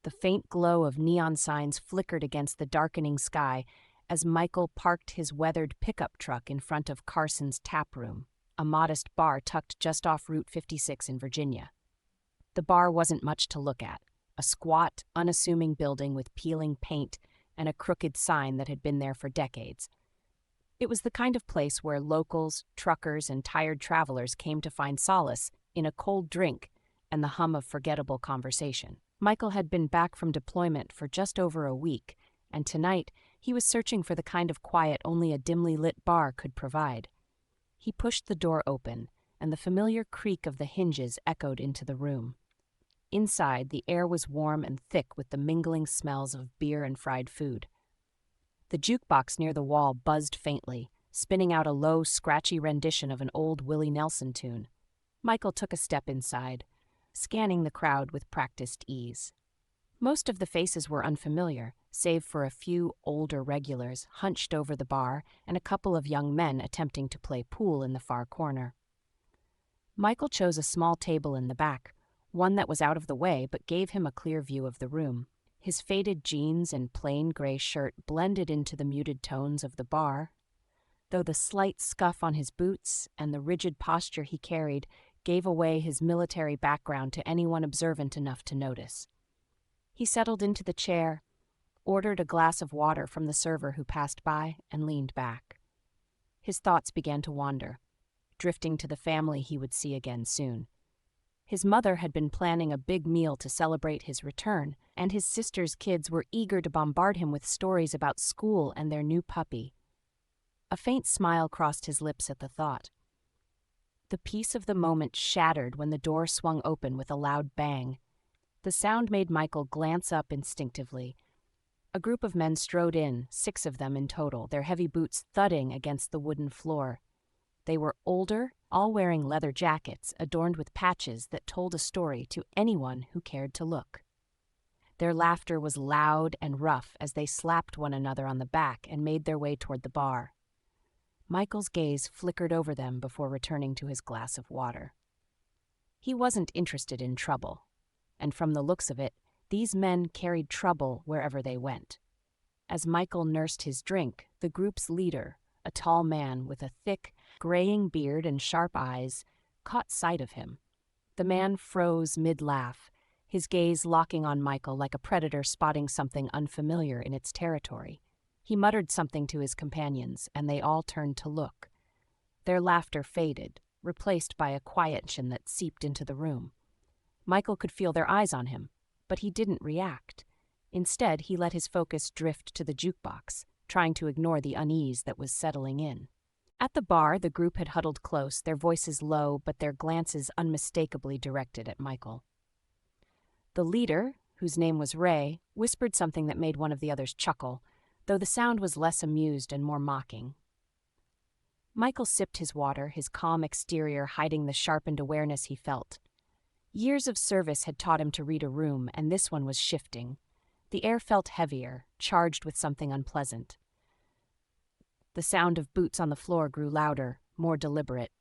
The faint glow of neon signs flickered against the darkening sky as Michael parked his weathered pickup truck in front of Carson's Tap Room, a modest bar tucked just off Route 56 in Virginia. The bar wasn't much to look at, a squat, unassuming building with peeling paint and a crooked sign that had been there for decades. It was the kind of place where locals, truckers, and tired travelers came to find solace in a cold drink and the hum of forgettable conversation. Michael had been back from deployment for just over a week, and tonight he was searching for the kind of quiet only a dimly lit bar could provide. He pushed the door open, and the familiar creak of the hinges echoed into the room. Inside, the air was warm and thick with the mingling smells of beer and fried food. The jukebox near the wall buzzed faintly, spinning out a low, scratchy rendition of an old Willie Nelson tune. Michael took a step inside, scanning the crowd with practiced ease. Most of the faces were unfamiliar, save for a few older regulars hunched over the bar and a couple of young men attempting to play pool in the far corner. Michael chose a small table in the back, one that was out of the way but gave him a clear view of the room. His faded jeans and plain gray shirt blended into the muted tones of the bar, though the slight scuff on his boots and the rigid posture he carried gave away his military background to anyone observant enough to notice. He settled into the chair, ordered a glass of water from the server who passed by, and leaned back. His thoughts began to wander, drifting to the family he would see again soon. His mother had been planning a big meal to celebrate his return, and his sister's kids were eager to bombard him with stories about school and their new puppy. A faint smile crossed his lips at the thought. The peace of the moment shattered when the door swung open with a loud bang. The sound made Michael glance up instinctively. A group of men strode in, 6 of them in total, their heavy boots thudding against the wooden floor. They were older, all wearing leather jackets adorned with patches that told a story to anyone who cared to look. Their laughter was loud and rough as they slapped one another on the back and made their way toward the bar. Michael's gaze flickered over them before returning to his glass of water. He wasn't interested in trouble, and from the looks of it, these men carried trouble wherever they went. As Michael nursed his drink, the group's leader, a tall man with a thick, graying beard and sharp eyes, caught sight of him. The man froze mid-laugh, his gaze locking on Michael like a predator spotting something unfamiliar in its territory. He muttered something to his companions, and they all turned to look. Their laughter faded, replaced by a quiet tension that seeped into the room. Michael could feel their eyes on him, but he didn't react. Instead, he let his focus drift to the jukebox, trying to ignore the unease that was settling in. At the bar, the group had huddled close, their voices low but their glances unmistakably directed at Michael. The leader, whose name was Ray, whispered something that made one of the others chuckle, though the sound was less amused and more mocking. Michael sipped his water, his calm exterior hiding the sharpened awareness he felt. Years of service had taught him to read a room, and this one was shifting. The air felt heavier, charged with something unpleasant. The sound of boots on the floor grew louder, more deliberate.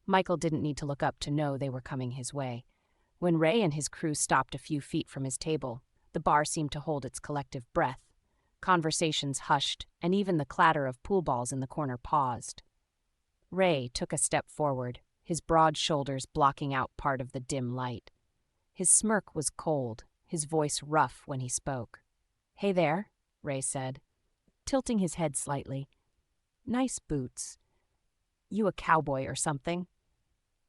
Michael didn't need to look up to know they were coming his way. When Ray and his crew stopped a few feet from his table, the bar seemed to hold its collective breath. Conversations hushed, and even the clatter of pool balls in the corner paused. Ray took a step forward, his broad shoulders blocking out part of the dim light. His smirk was cold, his voice rough when he spoke. "Hey there," Ray said, tilting his head slightly. "Nice boots. You a cowboy or something?"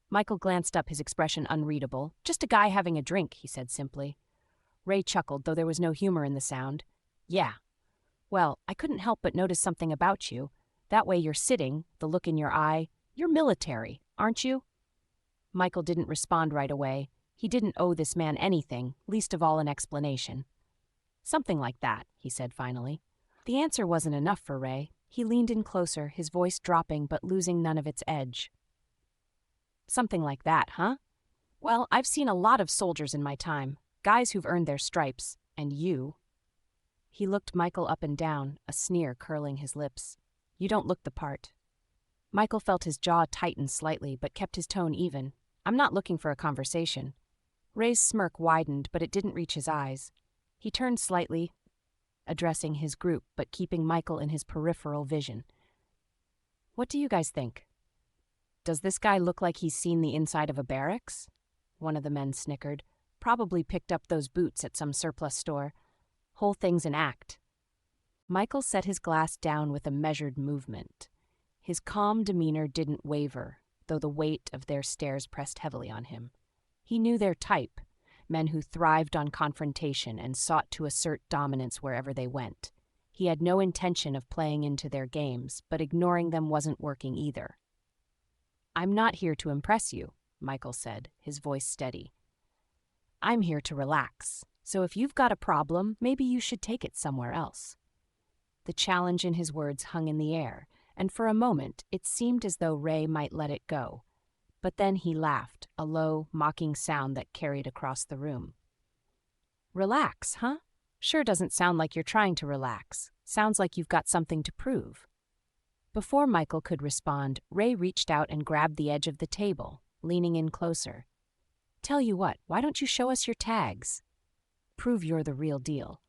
Michael glanced up, his expression unreadable. "Just a guy having a drink," he said simply. Ray chuckled, though there was no humor in the sound. "Yeah. Well, I couldn't help but notice something about you. That way you're sitting, the look in your eye. You're military, aren't you?" Michael didn't respond right away. He didn't owe this man anything, least of all an explanation. "Something like that," he said finally. The answer wasn't enough for Ray. He leaned in closer, his voice dropping but losing none of its edge. "Something like that, huh? Well, I've seen a lot of soldiers in my time, guys who've earned their stripes, and you." He looked Michael up and down, a sneer curling his lips. "You don't look the part." Michael felt his jaw tighten slightly but kept his tone even. "I'm not looking for a conversation." Ray's smirk widened, but it didn't reach his eyes. He turned slightly, addressing his group but keeping Michael in his peripheral vision. "What do you guys think? Does this guy look like he's seen the inside of a barracks?" One of the men snickered. "Probably picked up those boots at some surplus store. Whole thing's an act." Michael set his glass down with a measured movement. His calm demeanor didn't waver, though the weight of their stares pressed heavily on him. He knew their type, men who thrived on confrontation and sought to assert dominance wherever they went. He had no intention of playing into their games, but ignoring them wasn't working either. "I'm not here to impress you," Michael said, his voice steady. "I'm here to relax, so if you've got a problem, maybe you should take it somewhere else." The challenge in his words hung in the air, and for a moment it seemed as though Ray might let it go. But then he laughed, a low, mocking sound that carried across the room. "Relax, huh? Sure doesn't sound like you're trying to relax. Sounds like you've got something to prove." Before Michael could respond, Ray reached out and grabbed the edge of the table, leaning in closer. "Tell you what, why don't you show us your tags? Prove you're the real deal.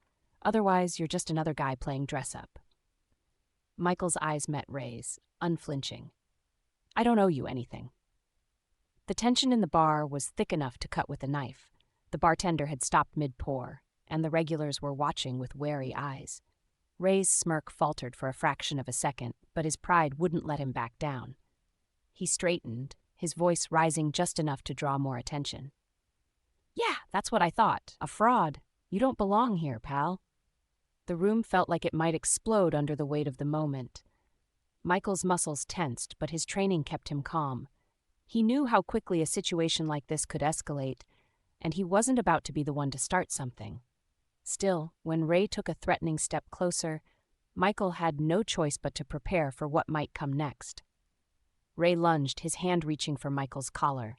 Otherwise, you're just another guy playing dress-up." Michael's eyes met Ray's, unflinching. "I don't owe you anything." The tension in the bar was thick enough to cut with a knife. The bartender had stopped mid-pour, and the regulars were watching with wary eyes. Ray's smirk faltered for a fraction of a second, but his pride wouldn't let him back down. He straightened, his voice rising just enough to draw more attention. "Yeah, that's what I thought. A fraud. You don't belong here, pal." The room felt like it might explode under the weight of the moment. Michael's muscles tensed, but his training kept him calm. He knew how quickly a situation like this could escalate, and he wasn't about to be the one to start something. Still, when Ray took a threatening step closer, Michael had no choice but to prepare for what might come next. Ray lunged, his hand reaching for Michael's collar.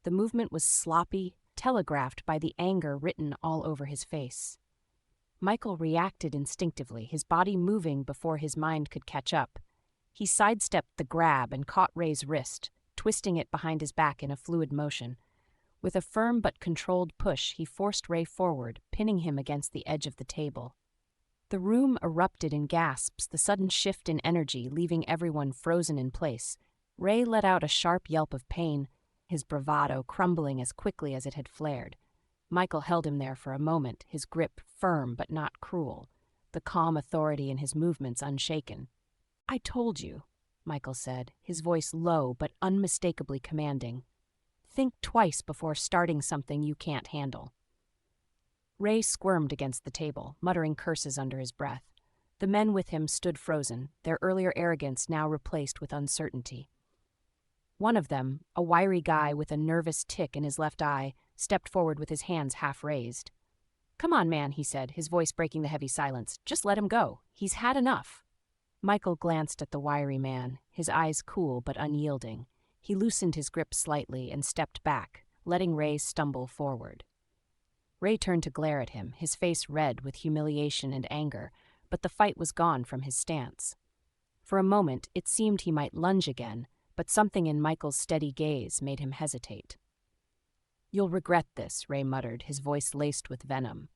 The movement was sloppy, telegraphed by the anger written all over his face. Michael reacted instinctively, his body moving before his mind could catch up. He sidestepped the grab and caught Ray's wrist, twisting it behind his back in a fluid motion. With a firm but controlled push, he forced Ray forward, pinning him against the edge of the table. The room erupted in gasps, the sudden shift in energy leaving everyone frozen in place. Ray let out a sharp yelp of pain, his bravado crumbling as quickly as it had flared. Michael held him there for a moment, his grip firm but not cruel, the calm authority in his movements unshaken. "I told you," Michael said, his voice low but unmistakably commanding. "Think twice before starting something you can't handle." Ray squirmed against the table, muttering curses under his breath. The men with him stood frozen, their earlier arrogance now replaced with uncertainty. One of them, a wiry guy with a nervous tick in his left eye, stepped forward with his hands half raised. "Come on, man," he said, his voice breaking the heavy silence. "Just let him go. He's had enough." Michael glanced at the wiry man, his eyes cool but unyielding. He loosened his grip slightly and stepped back, letting Ray stumble forward. Ray turned to glare at him, his face red with humiliation and anger, but the fight was gone from his stance. For a moment, it seemed he might lunge again, but something in Michael's steady gaze made him hesitate. "You'll regret this," Ray muttered, his voice laced with venom.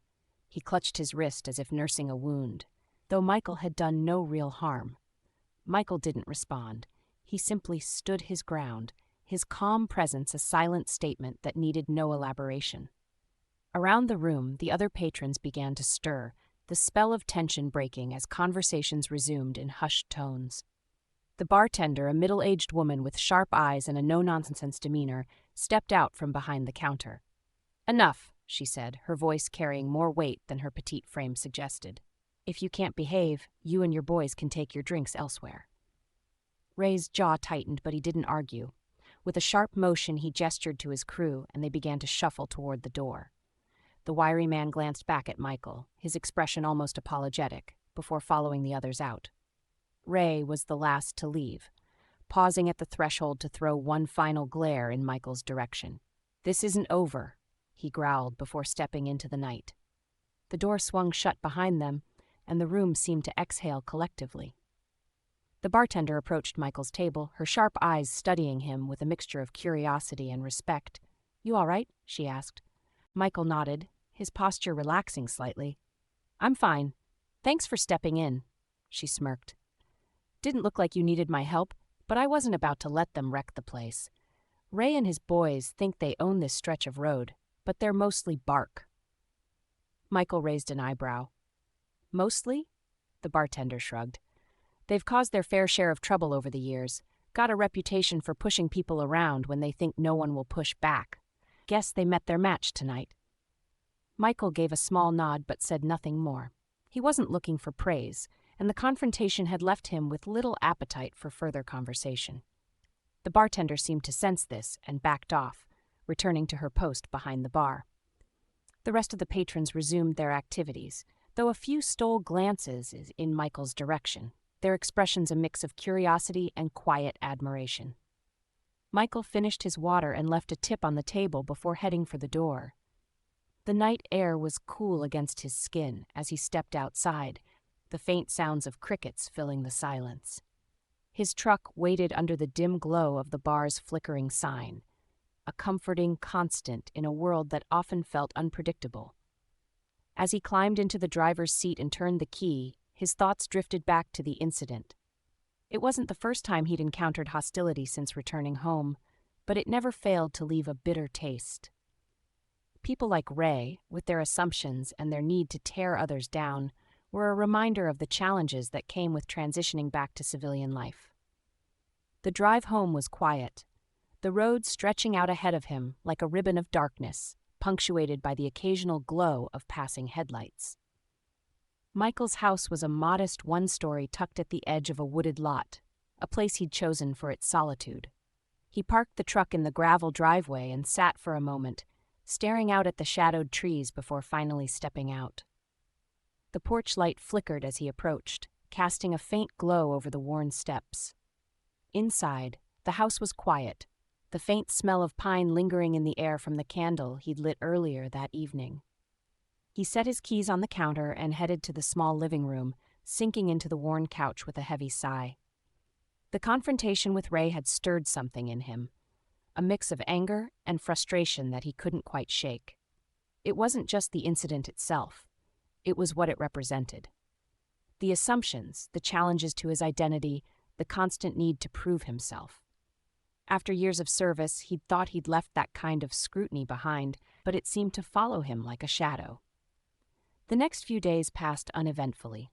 He clutched his wrist as if nursing a wound, though Michael had done no real harm. Michael didn't respond. He simply stood his ground, his calm presence a silent statement that needed no elaboration. Around the room, the other patrons began to stir, the spell of tension breaking as conversations resumed in hushed tones. The bartender, a middle-aged woman with sharp eyes and a no-nonsense demeanor, stepped out from behind the counter. "Enough," she said, her voice carrying more weight than her petite frame suggested. "If you can't behave, you and your boys can take your drinks elsewhere." Ray's jaw tightened, but he didn't argue. With a sharp motion, he gestured to his crew, and they began to shuffle toward the door. The wiry man glanced back at Michael, his expression almost apologetic, before following the others out. Ray was the last to leave, pausing at the threshold to throw one final glare in Michael's direction. "This isn't over," he growled before stepping into the night. The door swung shut behind them, and the room seemed to exhale collectively. The bartender approached Michael's table, her sharp eyes studying him with a mixture of curiosity and respect. "You all right?" she asked. Michael nodded, his posture relaxing slightly. "I'm fine. Thanks for stepping in," she smirked. "Didn't look like you needed my help, but I wasn't about to let them wreck the place. Ray and his boys think they own this stretch of road, but they're mostly bark." Michael raised an eyebrow. "Mostly?" The bartender shrugged. "They've caused their fair share of trouble over the years, got a reputation for pushing people around when they think no one will push back. Guess they met their match tonight." Michael gave a small nod but said nothing more. He wasn't looking for praise, and the confrontation had left him with little appetite for further conversation. The bartender seemed to sense this and backed off, returning to her post behind the bar. The rest of the patrons resumed their activities, though a few stole glances in Michael's direction, their expressions a mix of curiosity and quiet admiration. Michael finished his water and left a tip on the table before heading for the door. The night air was cool against his skin as he stepped outside, the faint sounds of crickets filling the silence. His truck waited under the dim glow of the bar's flickering sign, a comforting constant in a world that often felt unpredictable. As he climbed into the driver's seat and turned the key, his thoughts drifted back to the incident. It wasn't the first time he'd encountered hostility since returning home, but it never failed to leave a bitter taste. People like Ray, with their assumptions and their need to tear others down, were a reminder of the challenges that came with transitioning back to civilian life. The drive home was quiet, the road stretching out ahead of him like a ribbon of darkness, punctuated by the occasional glow of passing headlights. Michael's house was a modest one-story tucked at the edge of a wooded lot, a place he'd chosen for its solitude. He parked the truck in the gravel driveway and sat for a moment, staring out at the shadowed trees before finally stepping out. The porch light flickered as he approached, casting a faint glow over the worn steps. Inside, the house was quiet, the faint smell of pine lingering in the air from the candle he'd lit earlier that evening. He set his keys on the counter and headed to the small living room, sinking into the worn couch with a heavy sigh. The confrontation with Ray had stirred something in him, a mix of anger and frustration that he couldn't quite shake. It wasn't just the incident itself, it was what it represented. The assumptions, the challenges to his identity, the constant need to prove himself. After years of service, he'd thought he'd left that kind of scrutiny behind, but it seemed to follow him like a shadow. The next few days passed uneventfully.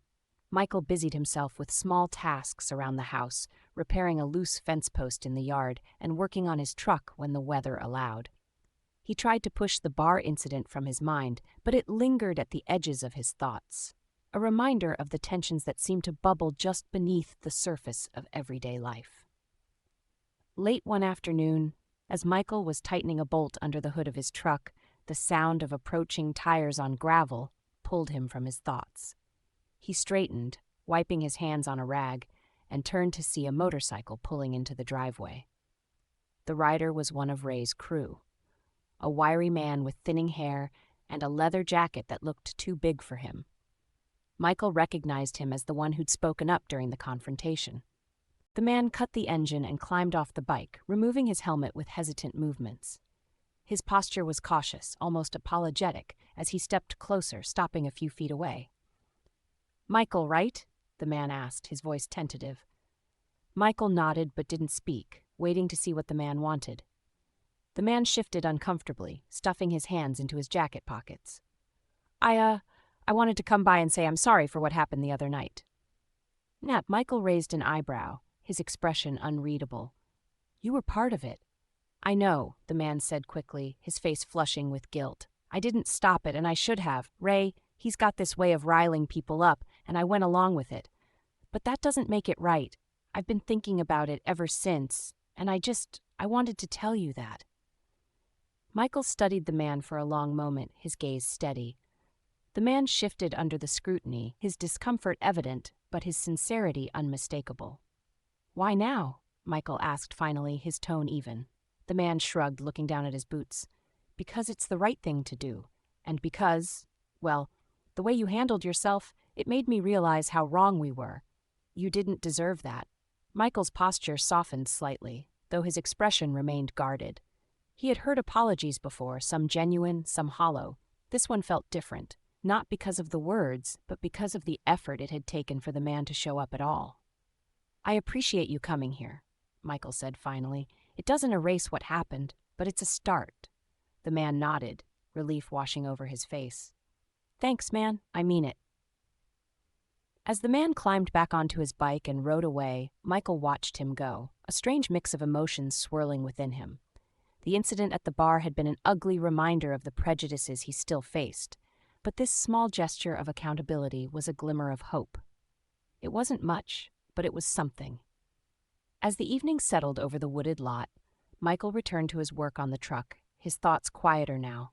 Michael busied himself with small tasks around the house, repairing a loose fence post in the yard and working on his truck when the weather allowed. He tried to push the bar incident from his mind, but it lingered at the edges of his thoughts, a reminder of the tensions that seemed to bubble just beneath the surface of everyday life. Late one afternoon, as Michael was tightening a bolt under the hood of his truck, the sound of approaching tires on gravel pulled him from his thoughts. He straightened, wiping his hands on a rag, and turned to see a motorcycle pulling into the driveway. The rider was one of Ray's crew, a wiry man with thinning hair and a leather jacket that looked too big for him. Michael recognized him as the one who'd spoken up during the confrontation. The man cut the engine and climbed off the bike, removing his helmet with hesitant movements. His posture was cautious, almost apologetic, as he stepped closer, stopping a few feet away. "Michael, right?" the man asked, his voice tentative. Michael nodded but didn't speak, waiting to see what the man wanted. The man shifted uncomfortably, stuffing his hands into his jacket pockets. I wanted to come by and say I'm sorry for what happened the other night." Michael raised an eyebrow, his expression unreadable. "You were part of it." "I know," the man said quickly, his face flushing with guilt. "I didn't stop it, and I should have. Ray, he's got this way of riling people up, and I went along with it. But that doesn't make it right. I've been thinking about it ever since, and I wanted to tell you that." Michael studied the man for a long moment, his gaze steady. The man shifted under the scrutiny, his discomfort evident, but his sincerity unmistakable. "Why now?" Michael asked finally, his tone even. The man shrugged, looking down at his boots. "Because it's the right thing to do, and because, well, the way you handled yourself, it made me realize how wrong we were. You didn't deserve that." Michael's posture softened slightly, though his expression remained guarded. He had heard apologies before, some genuine, some hollow, This one felt different, not because of the words, but because of the effort it had taken for the man to show up at all. "I appreciate you coming here," Michael said finally. "It doesn't erase what happened, but it's a start." The man nodded, relief washing over his face. "Thanks, man. I mean it." As the man climbed back onto his bike and rode away, Michael watched him go, a strange mix of emotions swirling within him. The incident at the bar had been an ugly reminder of the prejudices he still faced, but this small gesture of accountability was a glimmer of hope. It wasn't much, but it was something. As the evening settled over the wooded lot, Michael returned to his work on the truck, his thoughts quieter now.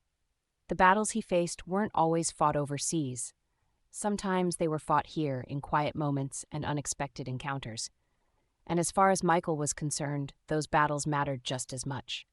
The battles he faced weren't always fought overseas. Sometimes they were fought here in quiet moments and unexpected encounters. And as far as Michael was concerned, those battles mattered just as much.